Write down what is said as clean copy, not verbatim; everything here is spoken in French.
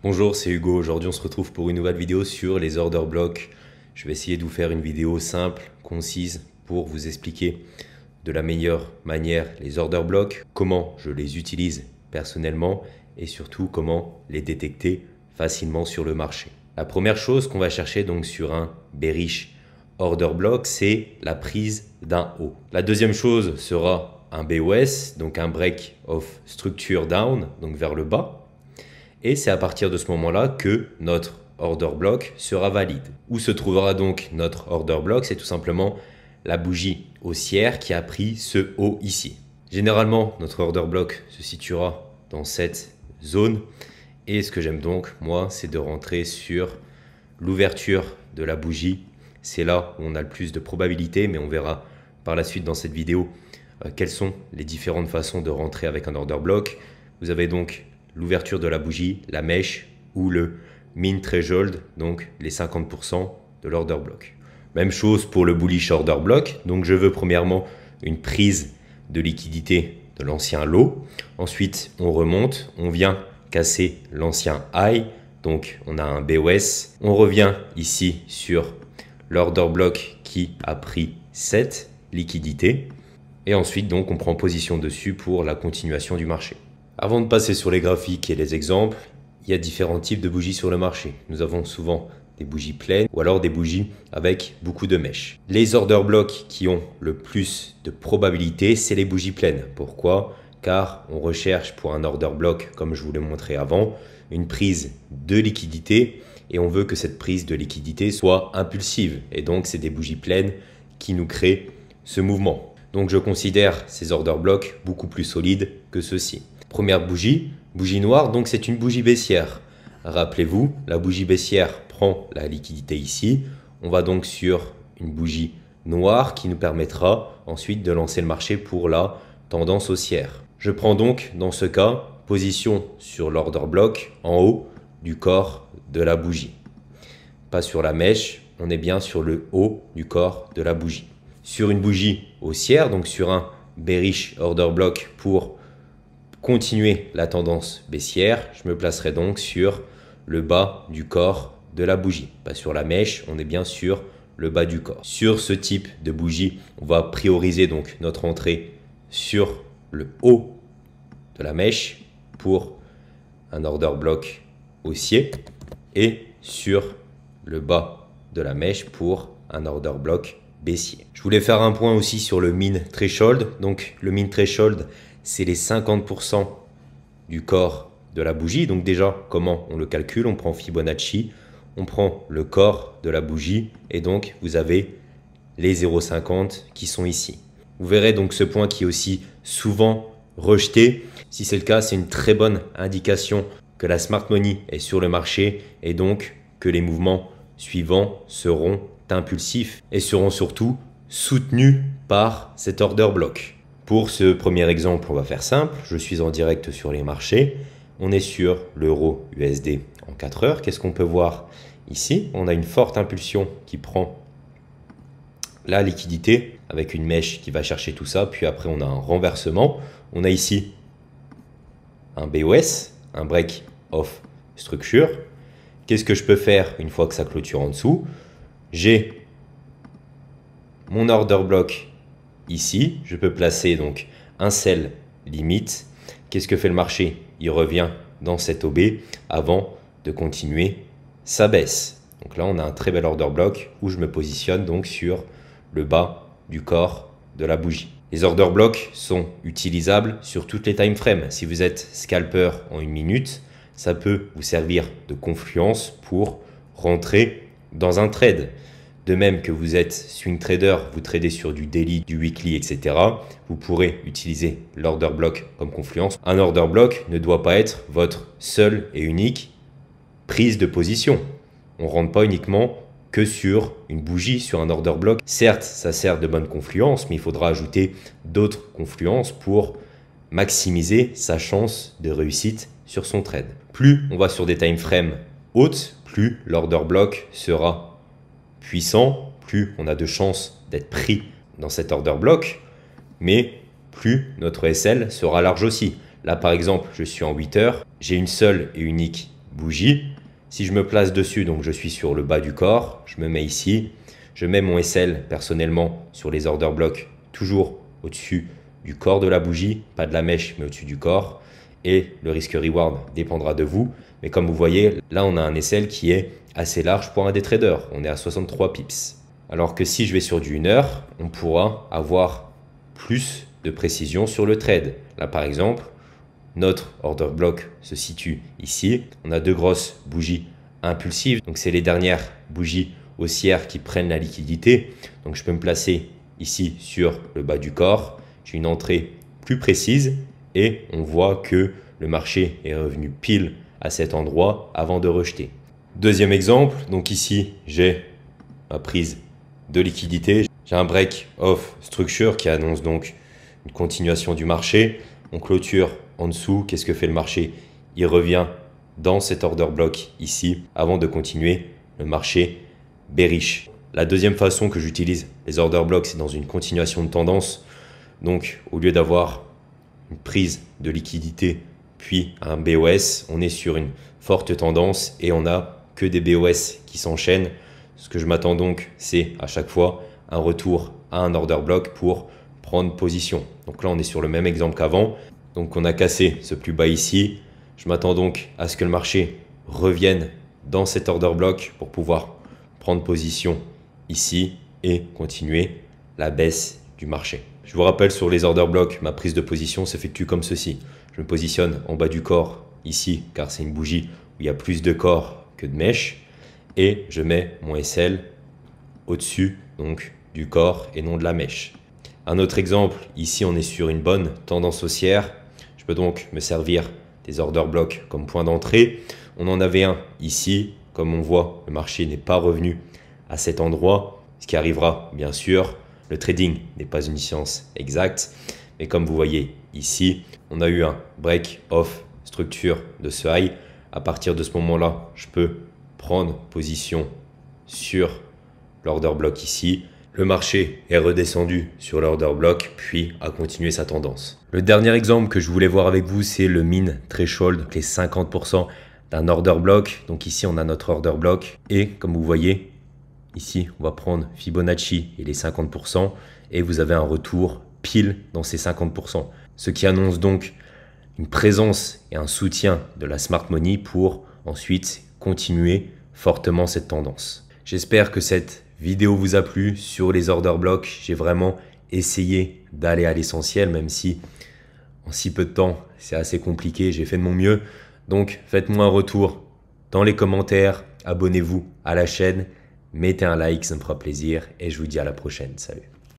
Bonjour, c'est Hugo. Aujourd'hui, on se retrouve pour une nouvelle vidéo sur les order blocks. Je vais essayer de vous faire une vidéo simple, concise, pour vous expliquer de la meilleure manière les order blocks, comment je les utilise personnellement et surtout comment les détecter facilement sur le marché. La première chose qu'on va chercher donc sur un bearish order block, c'est la prise d'un haut. La deuxième chose sera un BOS, donc un break of structure down, donc vers le bas. Et c'est à partir de ce moment-là que notre order block sera valide. Où se trouvera donc notre order block? C'est tout simplement la bougie haussière qui a pris ce haut ici. Généralement, notre order block se situera dans cette zone. Et ce que j'aime donc, moi, c'est de rentrer sur l'ouverture de la bougie. C'est là où on a le plus de probabilité, mais on verra par la suite dans cette vidéo quelles sont les différentes façons de rentrer avec un order block. Vous avez donc l'ouverture de la bougie, la mèche ou le min threshold, donc les 50% de l'order block. Même chose pour le bullish order block. Donc je veux premièrement une prise de liquidité de l'ancien low. Ensuite, on remonte, on vient casser l'ancien high. Donc on a un BOS. On revient ici sur l'order block qui a pris cette liquidité. Et ensuite, donc, on prend position dessus pour la continuation du marché. Avant de passer sur les graphiques et les exemples, il y a différents types de bougies sur le marché. Nous avons souvent des bougies pleines ou alors des bougies avec beaucoup de mèches. Les order blocks qui ont le plus de probabilité, c'est les bougies pleines. Pourquoi? Car on recherche pour un order block, comme je vous l'ai montré avant, une prise de liquidité et on veut que cette prise de liquidité soit impulsive. Et donc, c'est des bougies pleines qui nous créent ce mouvement. Donc, je considère ces order blocks beaucoup plus solides que ceux-ci. Première bougie, bougie noire, donc c'est une bougie baissière. Rappelez-vous, la bougie baissière prend la liquidité ici. On va donc sur une bougie noire qui nous permettra ensuite de lancer le marché pour la tendance haussière. Je prends donc dans ce cas position sur l'order block en haut du corps de la bougie. Pas sur la mèche, on est bien sur le haut du corps de la bougie. Sur une bougie haussière, donc sur un bearish order block pour continuer la tendance baissière, je me placerai donc sur le bas du corps de la bougie. Pas sur la mèche, on est bien sur le bas du corps. Sur ce type de bougie, on va prioriser donc notre entrée sur le haut de la mèche pour un order block haussier et sur le bas de la mèche pour un order block baissier. Je voulais faire un point aussi sur le min threshold. Donc le min threshold, c'est les 50% du corps de la bougie. Donc déjà, comment on le calcule? On prend Fibonacci, on prend le corps de la bougie et donc vous avez les 0,50 qui sont ici. Vous verrez donc ce point qui est aussi souvent rejeté. Si c'est le cas, c'est une très bonne indication que la smart money est sur le marché et donc que les mouvements suivants seront impulsifs et seront surtout soutenus par cet order block. Pour ce premier exemple, on va faire simple. Je suis en direct sur les marchés. On est sur l'euro USD en 4 heures. Qu'est-ce qu'on peut voir ici? On a une forte impulsion qui prend la liquidité avec une mèche qui va chercher tout ça. Puis après, on a un renversement. On a ici un BOS, un break of structure. Qu'est-ce que je peux faire une fois que ça clôture en dessous? J'ai mon order block ici, je peux placer donc un sell limite. Qu'est-ce que fait le marché? Il revient dans cette OB avant de continuer sa baisse. Donc là, on a un très bel order block où je me positionne donc sur le bas du corps de la bougie. Les order blocks sont utilisables sur toutes les time frames. Si vous êtes scalper en 1 minute, ça peut vous servir de confluence pour rentrer dans un trade. De même que vous êtes swing trader, vous tradez sur du daily, du weekly, etc. Vous pourrez utiliser l'order block comme confluence. Un order block ne doit pas être votre seule et unique prise de position. On ne rentre pas uniquement que sur une bougie, sur un order block. Certes, ça sert de bonne confluence, mais il faudra ajouter d'autres confluences pour maximiser sa chance de réussite sur son trade. Plus on va sur des time frames hautes, plus l'order block sera puissant, plus on a de chances d'être pris dans cet order block, mais plus notre SL sera large aussi. Là, par exemple, je suis en 8 heures, j'ai une seule et unique bougie. Si je me place dessus, donc je suis sur le bas du corps, je me mets ici. Je mets mon SL personnellement sur les order blocks, toujours au-dessus du corps de la bougie, pas de la mèche, mais au-dessus du corps. Et le risque reward dépendra de vous. Mais comme vous voyez, là, on a un SL qui est assez large pour un day trader. On est à 63 pips. Alors que si je vais sur du 1 heure, on pourra avoir plus de précision sur le trade. Là, par exemple, notre order block se situe ici. On a deux grosses bougies impulsives. Donc, c'est les dernières bougies haussières qui prennent la liquidité. Donc, je peux me placer ici sur le bas du corps. J'ai une entrée plus précise et on voit que le marché est revenu pile à cet endroit avant de rejeter. Deuxième exemple, donc ici, j'ai ma prise de liquidité. J'ai un break of structure qui annonce donc une continuation du marché. On clôture en dessous. Qu'est-ce que fait le marché? Il revient dans cet order block ici avant de continuer le marché bearish. La deuxième façon que j'utilise les order blocks, c'est dans une continuation de tendance. Donc, au lieu d'avoir une prise de liquidité puis un BOS, on est sur une forte tendance et on n'a que des BOS qui s'enchaînent. Ce que je m'attends donc, c'est à chaque fois un retour à un order block pour prendre position. Donc là, on est sur le même exemple qu'avant. Donc, on a cassé ce plus bas ici. Je m'attends donc à ce que le marché revienne dans cet order block pour pouvoir prendre position ici et continuer la baisse du marché. Je vous rappelle, sur les order blocks, ma prise de position s'effectue comme ceci. Je me positionne en bas du corps ici car c'est une bougie où il y a plus de corps que de mèches et je mets mon SL au-dessus donc du corps et non de la mèche. Un autre exemple, ici on est sur une bonne tendance haussière. Je peux donc me servir des order blocks comme point d'entrée. On en avait un ici. Comme on voit, le marché n'est pas revenu à cet endroit. Ce qui arrivera, bien sûr, le trading n'est pas une science exacte. Mais comme vous voyez ici, on a eu un break off structure de ce high. À partir de ce moment-là, je peux prendre position sur l'order block ici. Le marché est redescendu sur l'order block, puis a continué sa tendance. Le dernier exemple que je voulais voir avec vous, c'est le min threshold, donc les 50% d'un order block. Donc ici, on a notre order block. Et comme vous voyez, ici, on va prendre Fibonacci et les 50%. Et vous avez un retour pile dans ces 50%. Ce qui annonce donc une présence et un soutien de la smart money pour ensuite continuer fortement cette tendance. J'espère que cette vidéo vous a plu sur les order blocks. J'ai vraiment essayé d'aller à l'essentiel, même si en si peu de temps, c'est assez compliqué. J'ai fait de mon mieux. Donc, faites-moi un retour dans les commentaires. Abonnez-vous à la chaîne. Mettez un like, ça me fera plaisir. Et je vous dis à la prochaine. Salut.